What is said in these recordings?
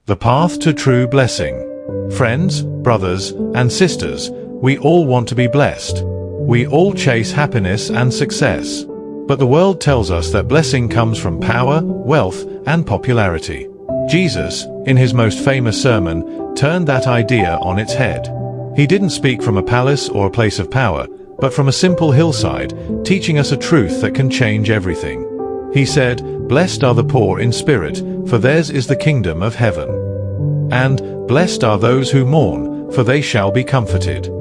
The path to true blessing. Friends, brothers, and sisters, we all want to be blessed. We all chase happiness and success. But the world tells us that blessing comes from power, wealth, and popularity. Jesus, in his most famous sermon, turned that idea on its head. He didn't speak from a palace or a place of power, but from a simple hillside, teaching us a truth that can change everything. He said, "Blessed are the poor in spirit, for theirs is the kingdom of heaven. And, blessed are those who mourn, for they shall be comforted."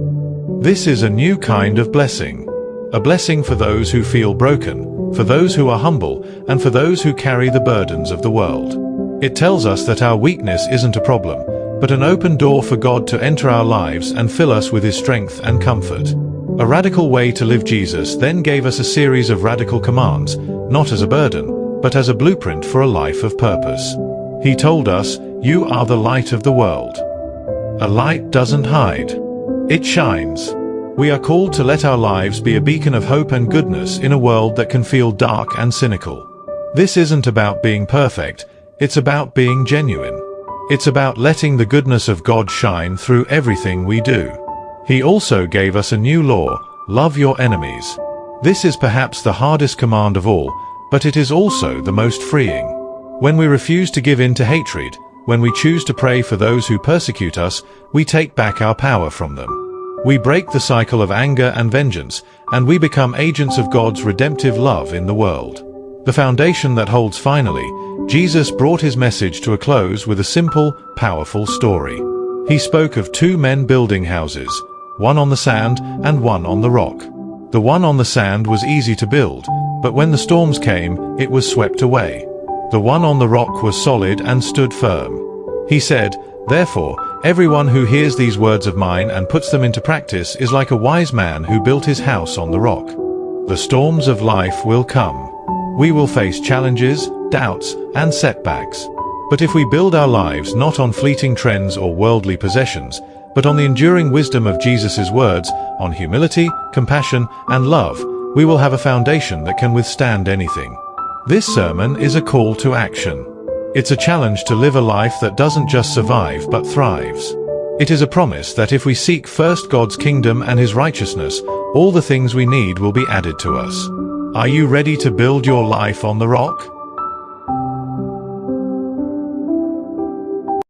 This is a new kind of blessing. A blessing for those who feel broken, for those who are humble, and for those who carry the burdens of the world. It tells us that our weakness isn't a problem, but an open door for God to enter our lives and fill us with His strength and comfort. A radical way to live. Jesus then gave us a series of radical commands, not as a burden, but as a blueprint for a life of purpose. He told us, "You are the light of the world." A light doesn't hide. It shines. We are called to let our lives be a beacon of hope and goodness in a world that can feel dark and cynical. This isn't about being perfect, it's about being genuine. It's about letting the goodness of God shine through everything we do. He also gave us a new law: love your enemies. This is perhaps the hardest command of all, but it is also the most freeing. When we refuse to give in to hatred, when we choose to pray for those who persecute us, we take back our power from them. We break the cycle of anger and vengeance, and we become agents of God's redemptive love in the world. The foundation that holds. Finally, Jesus brought his message to a close with a simple, powerful story. He spoke of two men building houses, one on the sand and one on the rock. The one on the sand was easy to build, but when the storms came, it was swept away. The one on the rock was solid and stood firm. He said, "Therefore, everyone who hears these words of mine and puts them into practice is like a wise man who built his house on the rock." The storms of life will come. We will face challenges, doubts, and setbacks. But if we build our lives not on fleeting trends or worldly possessions, but on the enduring wisdom of Jesus' words, on humility, compassion, and love, we will have a foundation that can withstand anything. This sermon is a call to action. It's a challenge to live a life that doesn't just survive but thrives. It is a promise that if we seek first God's kingdom and His righteousness, all the things we need will be added to us. Are you ready to build your life on the rock?